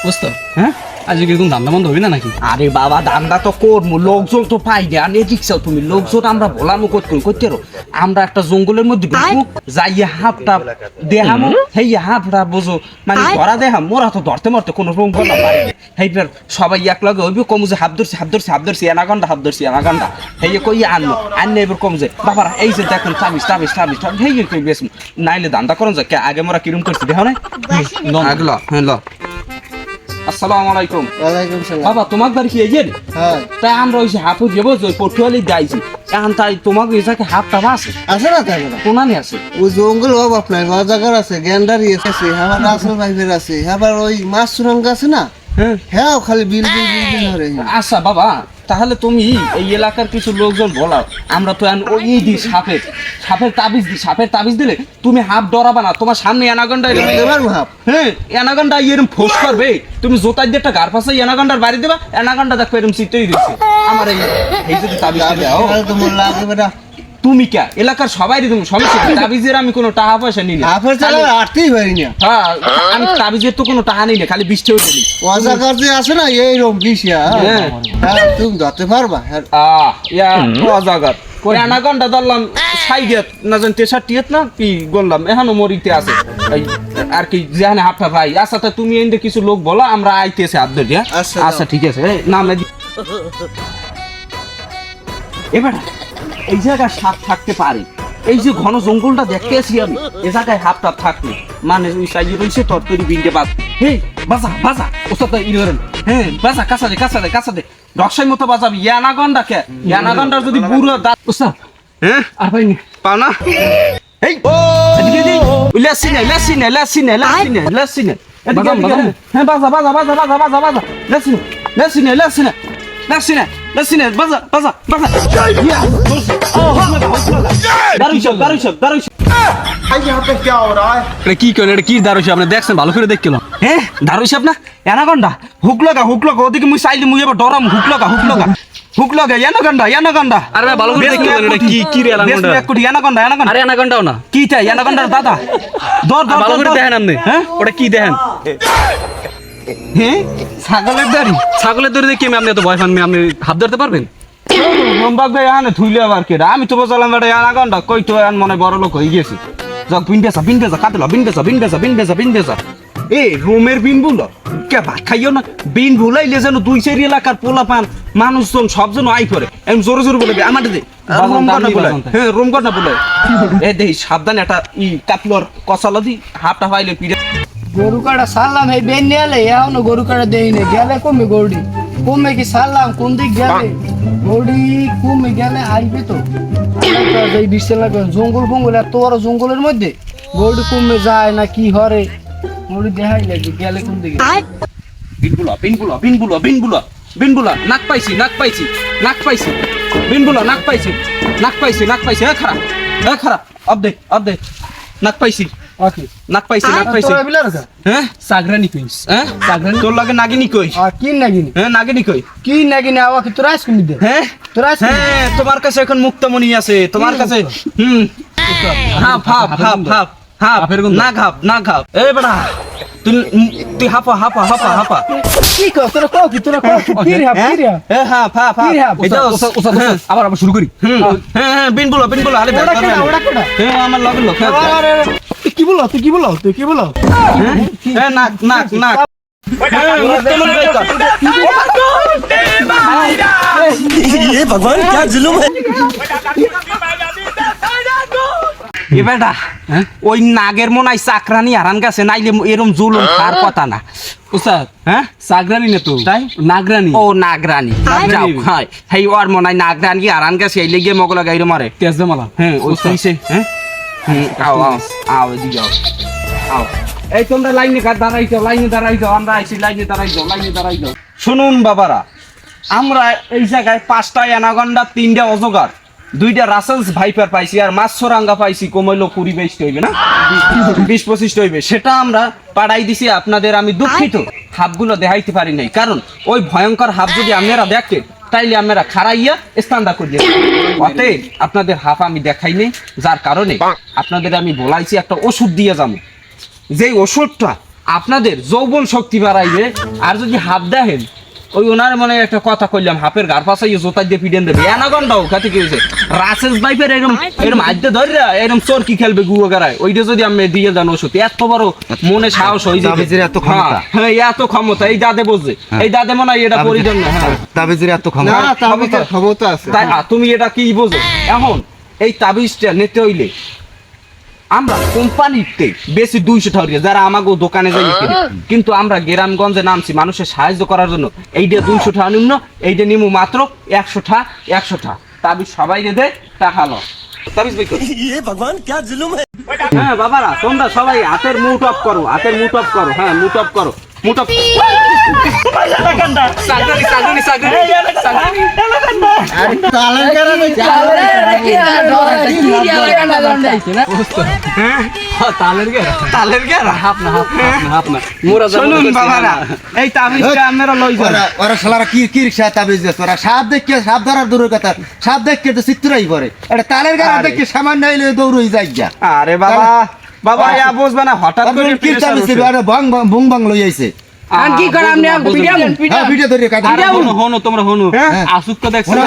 বুঝতো হ্যাঁ আজকে কিরকম ধান্দা বন্ধ হবি না নাকি? আরে বাবা ধান্দা তো করবো, লোকজন তো পাই না। আনে দেখছাও তুমি, লোকজন আমরা ভোলামো করতে আমরা একটা জঙ্গলের মধ্যে ঢুকবো, যাইয়া হাফটা দেহামো, হেই হাফটা বোঝো মানে ধরা দেহাম, মোরা তো ধরতে মরতে কোনো রকম করতে পারি না। হেইবার সবাই এক লগে হইবে, কমু যে হাফ ধরছি এনাগন্ডা হেই কই আনলে এবার কম যে বাবারা এই যে দেখুন তাবিজ হেই কই বেশ নাইলে ধান্দা করুন যা আগে মোরা কিরম করছি দেখো না আগলো। হ্যাঁ ল আসসালামু আলাইকুম। ওয়ালাইকুম সালাম। বাবা তোমার বাড়ি কি এই যে? হ্যাঁ তাই আমরা ওই যে হাফু যাবো যে পটুয়ালি যাইছি, এখন তাই তোমাকে এটাকে হাফটা আছে আছে না তাই না? কোনানি আছে ওই জঙ্গল অভাব নাই, বাজাগার আছে, গ্যান্ডারি আছে, আবার রাসেল ভাইবের আছে, আবার ওই মাছ সুরঙ্গ আছে না, হ্যাঁ হ্যাঁ খালি বিল বিল বিল বিল হরে। আচ্ছা বাবা, তাহলে তুমি এই এলাকার কিছু লোকজন বলাও, আমরা তো ওই দিই সাপের তাবিজ দিলে তুমি হাফ ডরাবা না, তোমার সামনে এনাগন্ডা এবার ভাব হ্যাঁ এনাগন্ডা এরম ফোস করবে, তুমি জোতাই দিয়ে একটা গার পাশে এনাগন্ডার বাড়ি দেবা, এনাগন্ডা দেখো এরম চিত্তই দিচ্ছে আমার এই যদি তাবিজ দাও তো মোর লাগে বেটা। তুমি কে এলাকার সবাই তুমি সমস্যা কি? তাবিজের আমি কোনো টাকা পয়সা নিই না, আপের চালা আটতেই পারি না। হ্যাঁ আমি তাবিজের তো কোনো টাকা নিই না, খালি বৃষ্টিও দিই। বাজাগার যে আছে না এই রকম বিষয়া, হ্যাঁ হ্যাঁ তুমি ধরতে পারবা। অজাগার এনাগন্ডা ধরলাম সাইডেত না জানি তেষট্টিত না কি গললাম এখনো মরিতে আছে এই আর কি যেখানে হাফটা ভাই। আচ্ছা তা তুমি এনে কিছু লোক বলো, আমরা আইতেছে হাত ধরে। আচ্ছা ঠিক আছে নামে এবার এই জায়গায় সাপ থাকতে পারে, এই যে ঘন জঙ্গলটা দেখতে আছি আমি, এ জায়গায় হাফটা থাকলে মানে ওই সাইজে রয়েছে তরতরি বিনতে পার। হে বাজা ওসব তো ইরেন, হ্যাঁ বাজা কাছা দে রক্সাই মতো বাজাবি। ইয়ানাগন্ডা কে ইয়ানাগন্ডার যদি বুড়ো দাঁত ওসব হ্যাঁ আর পাইনি পাও না। এই এদিকে দি লেসিনে হ্যাঁ বাজা লেসিনে বাজা ইয়া দারুইশ এটা কি করেন? এটা কি দারুষ আপনি দেখছেন? ভালো করে দেখলাম। হ্যাঁ দারুইশ না এনাগন্ডা হুক লগা ওদিকে মুই চাইলে মুই এবার ডরাম হুক লগা এনাগন্ডা আরে ভাই ভালো করে দেখলাম। এটা কি রে এনাকোন্ডা? এনাগন্ডা আরে এনাকোন্ডাও না। কি চাই এনাগন্ডার দাদা দর ভালো করে দেখেন আপনি। হ্যাঁ ওটা কি দেখেন? হ্যাঁ ছাগলের দাড়ি। ছাগলের দড়ি দেখি আপনি এত ভয় পান? আপনি হাত ধরতে পারবেন? রম্বাগে আনে থুইলে আবার কেডা? আমি তো বললাম এটা এনাগন্ডা কই তো আন মনে বড় লোক হয়ে গেছে। যাক বিন বেসা কাটলো বিন বেসা এ রোমের বিন বুলো কে ভাত খাইও না। বিন ভুলাইলে যেন দুই চারি এলাকার পোলা পান মানুষজন সবজন আই করে এম জোরে বলে আমার দে রোমগড় না বলে এ দেই সাবধান একটা কাটলোর কসালা দি হাফটা পাইলে পিড়ে গরু কাটা সারলাম এই বেন নিয়ে এখনো গরু কাটা দেই না গেলে কমে গরুডি কমে কি সারলাম কোন দিক গেলে গরুডি কমে গেলে আইবে তো এই বিশ্বে লাগবে জঙ্গল ফঙ্গল এত বড় জঙ্গলের মধ্যে গরুডি কমে যায় না কি হরে গরু দেখাই লাগে গেলে কোন দিকে বিনবুলা নাক পাইছি বিনবুলা নাক পাইছি খারাপ অব দে নাক পাইছি ওকে নাক পাইছি হ্যাঁ সাগরানি কইস। হ্যাঁ তোর লাগে নাগিনি কই? কি নাগিনি? হ্যাঁ নাগিনি কই? কি নাগিনি আওয়া কি তোরা আইসকুনি দে হ্যাঁ তোরা আইসকুনি হ্যাঁ তোমার কাছে এখন মুক্তমণি আছে তোমার কাছে। হাফ না ঘাপ এ বেটা তুই হাপা কি কর তোরা কও কি তোরা কও কি রে কি রে এ হাফ এটা আবার শুরু করি। হ্যাঁ বিনবুলা আরে ওড়া কেডা হ্যাঁ আমার লগে লোক তুই কি বলো হ্যাঁ নাক ये भगवान क्या जुलुम है। এ বেটা ওই নাগের মনাই চাকরানি হারান গেছে, নাইলে এরম জুলুম খার কথা না। উস্তাদ হ্যাঁ সাগরানি না তো তাই নাগরানি। ও নাগরানি যাও হয় হেই ওর মনাই নাগরানি হারান গেছে এই লেগে মগলা গাইরো মারে তেজমালা। হ্যাঁ ওই কইছে হ্যাঁ আও এদিকে আও এই তোমরা লাইনে দাঁড়াইছো আমরা আইছি লাইনে দাঁড়াইছো। শুনুন বাবারা, আমরা এই জায়গায় 5টা অ্যানাকন্ডা 3টা অজগর 2টা রাসেলস ভাইপার পাইছি আর মাছরাঙ্গা পাইছি কমইলো 20-22 হইবে না 20-25 হইবে। সেটা আমরা পাড়াই দিছি আপনাদের। আমি দুঃখিত হাফগুলো দেখাইতে পারি নাই, কারণ ওই ভয়ঙ্কর হাফ যদি আপনারা দেখতেন তাইলে আপনারা খারাইয়া স্ট্যান্ডা করিয়ে অতএব আপনাদের হাফ আমি দেখাই নেই, যার কারণে আপনাদের আমি বলাইছি একটা ওষুধ দিয়ে যাবো। যেই ওষুধটা আপনাদের যৌবন শক্তি বাড়াইবে। আর যদি হাফ দেখেন ওই ওনার মানে একটা কথা কইলাম, হাফের গার পাশাইয়ে জোতা দিয়ে পিডেন দেবে অ্যানাকন্ডাও কাতে কি হয়েছে রাসেস বাইপের এরম আদ্যে ধরে এরম চোর কি খেলবে গুয়ো গারায়, ওইটা যদি আমি দিয়ে দেন ওষুধ এত বড় মনে সাহস হয়ে যাবে। তাবিজের এত ক্ষমতা। হ্যাঁ এত ক্ষমতা এই দাদে বোঝে, এই দাদে মনে হয় এটা পরিজন না। হ্যাঁ তাবিজের এত না ক্ষমতা। তাবিজের ক্ষমতা আছে। তাই তুমি এটা কি বোঝো? এখন এই তাবিজটা নিতে হইলে আমরা কোম্পানিতে বেশি 200 টাকা দিয়ে যারা আমাকে দোকানে যাই কিনে, কিন্তু আমরা গ্রামগঞ্জে নামছি মানুষের সাহায্য করার জন্য। এইটা 200 টাকা নিম্ন, এইটা নিমু মাত্র 100 টাকা 100 টাকা। তাবিজ সবাই দে টাকা লো তাবিজ বই করো। হ্যাঁ বাবারা তোমরা সবাই হাতের মুট অফ করো, হাতের মুট অফ করো। হ্যাঁ মুট অফ করো, মুট অফ। সাগরি সাগরি সাগরি সাগরি আরে তালের কারণে তালের গে তালের গেরা হাপ না হাপ না হাপ না মোরা শুনুন বাবারা, এই তাবিজটা আপনারা লই যান। ওরা শালারা কি রিক্সা তাবিজ দিচ্ছে, ওরা সাপ ধরার দূরের কথা, সাপ দেখে তো চিত্রাই পরে, এটা তালের গাড়ি দেখে সামান্য হইলে দৌড়ই যাই যা। আরে বাবা বাবা ইয়া বুঝবে না, হঠাৎ করে কি তাবিজ দিবে, আরে বং বং বং লই আইছে। আর কি করে আপনি হ্যাঁ ভিডিও ধরে কাজ আরে হনো হনো তোমরা হনো আসুক তো দেখছো। হনো।